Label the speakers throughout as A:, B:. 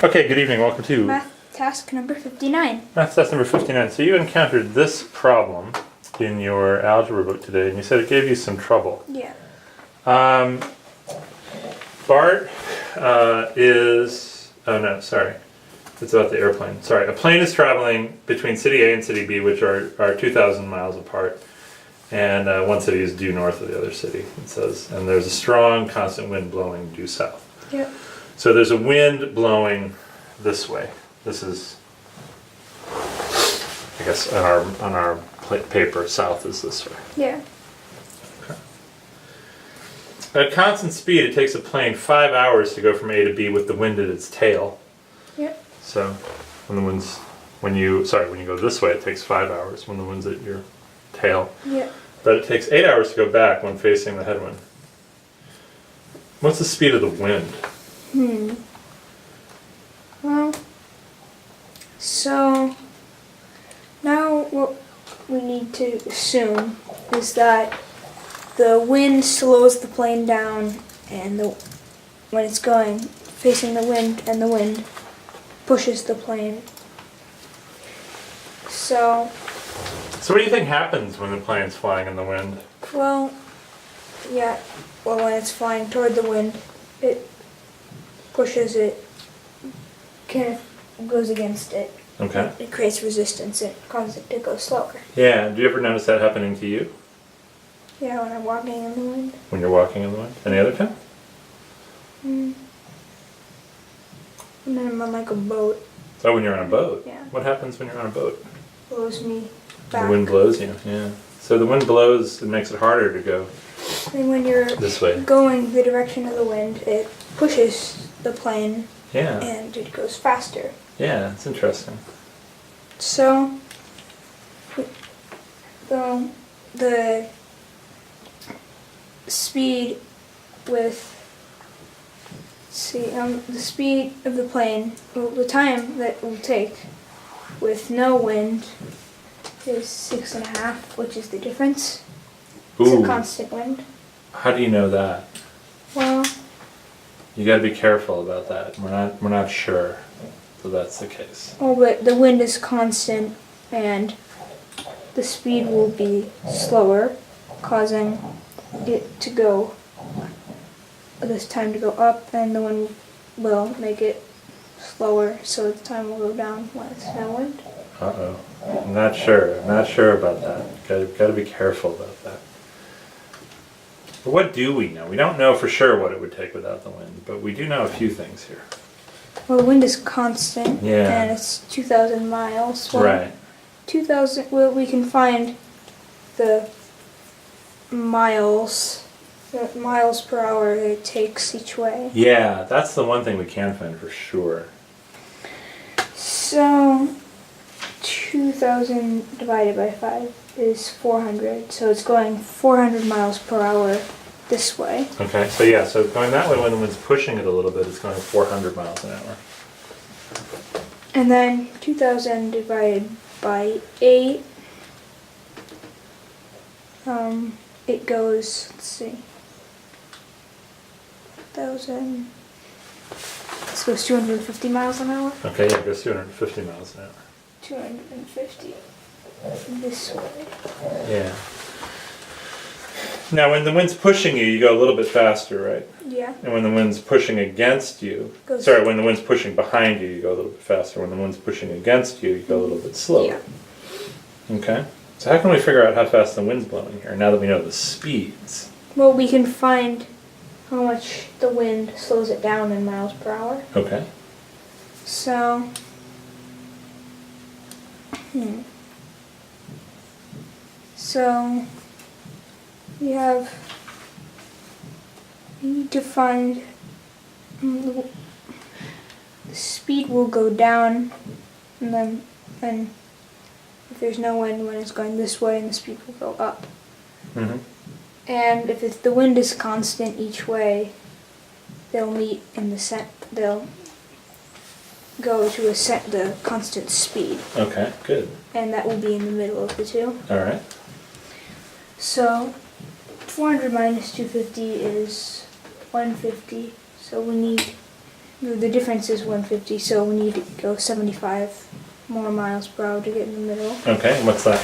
A: Okay, good evening. Welcome to
B: Math task number 59.
A: Math test number 59. So you encountered this problem in your algebra book today, and you said it gave you some trouble.
B: Yeah.
A: Bart is... Oh, no, sorry. It's about the airplane. Sorry. A plane is traveling between city A and city B, which are 2,000 miles apart. And one city is due north of the other city, it says. And there's a strong, constant wind blowing due south.
B: Yep.
A: So there's a wind blowing this way. This is, I guess, on our paper, south is this way.
B: Yeah.
A: Okay. At constant speed, it takes a plane 5 hours to go from A to B with the wind at its tail.
B: Yep.
A: So when you go this way, it takes 5 hours when the wind's at your tail.
B: Yep.
A: But it takes 8 hours to go back when facing the headwind. What's the speed of the wind?
B: Well, so now what we need to assume is that the wind slows the plane down, and when it's going facing the wind, and the wind pushes the plane. So
A: what do you think happens when the plane's flying in the wind?
B: Well, when it's flying toward the wind, it pushes it, kind of goes against it.
A: Okay.
B: It creates resistance and causes it to go slower.
A: Yeah, do you ever notice that happening to you?
B: Yeah, when I'm walking in the wind.
A: When you're walking in the wind? Any other time?
B: And then I'm on like a boat.
A: Oh, when you're on a boat?
B: Yeah.
A: What happens when you're on a boat?
B: Blows me back.
A: The wind blows you, yeah. So the wind blows, it makes it harder to go
B: And when you're
A: this way.
B: going the direction of the wind, it pushes the plane.
A: Yeah.
B: And it goes faster.
A: Yeah, it's interesting.
B: So, the speed the speed of the plane, the time that it will take with no wind is 6.5, which is the difference. It's
A: Ooh.
B: a constant wind.
A: How do you know that?
B: Well,
A: You got to be careful about that. We're not sure that that's the case.
B: but the wind is constant, and the speed will be slower, causing it to go, this time to go up, and the wind will make it slower, so the time will go down when it's no wind.
A: Uh-oh. I'm not sure. I'm not sure about that. Got to be careful about that. But what do we know? We don't know for sure what it would take without the wind, but we do know a few things here.
B: Well, the wind is constant,
A: Yeah.
B: and it's 2,000 miles. Well,
A: Right.
B: 2,000, well, we can find the miles per hour it takes each way.
A: Yeah, that's the one thing we can find for sure.
B: So, 2,000 divided by 5 is 400, so it's going 400 miles per hour this way.
A: Okay, so going that way when the wind's pushing it a little bit, it's going 400 miles an hour.
B: And then 2,000 divided by 8, it goes, let's see, 1,000, this goes 250 miles an hour.
A: Okay, yeah, it goes 250 miles an hour.
B: 250 this way.
A: Yeah. Now, when the wind's pushing you, you go a little bit faster, right?
B: Yeah.
A: And when the wind's pushing against you, when the wind's pushing behind you, you go a little bit faster. When the wind's pushing against you, you go a little bit slower.
B: Yeah.
A: Okay. So how can we figure out how fast the wind's blowing here, now that we know the speeds?
B: Well, we can find how much the wind slows it down in miles per hour.
A: Okay.
B: So, So, we need to find, the speed will go down, and if there's no wind, when it's going this way, and the speed will go up.
A: Mm-hmm.
B: And if the wind is constant each way, they'll meet in they'll go to the constant speed.
A: Okay, good.
B: And that will be in the middle of the two.
A: All right.
B: So 400 minus 250 is 150. So we need The difference is 150, so we need to go 75 more miles per hour to get in the middle.
A: Okay, what's that?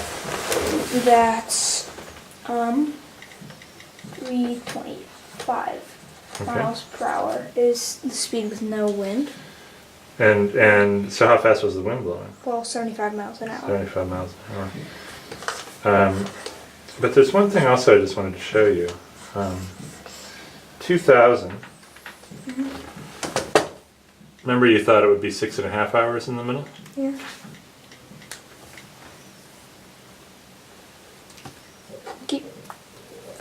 B: That's 325 miles per hour is the speed with no wind.
A: And so how fast was the wind blowing?
B: Well, 75 miles an hour.
A: 75 miles an hour. But there's one thing also I just wanted to show you. 2000. Remember you thought it would be 6.5 hours in the middle?
B: Yeah. Keep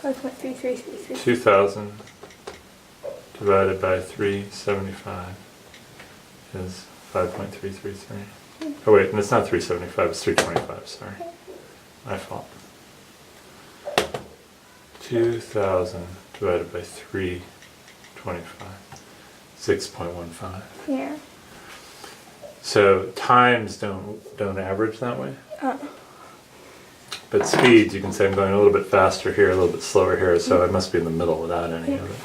B: 5.3333.
A: 2000 divided by 375 is 5.333. Oh wait, and it's not 375, it's 325, sorry. My fault. 2000 divided by 325, 6.15.
B: Yeah.
A: So times don't average that way.
B: Uh,
A: But speeds, you can say I'm going a little bit faster here, a little bit slower here, so I must be in the middle without any of it.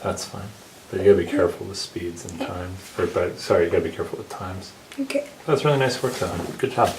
A: That's fine. But you gotta be careful with speeds and times. Sorry, you gotta be careful with times.
B: okay.
A: That's really nice work though. Good job.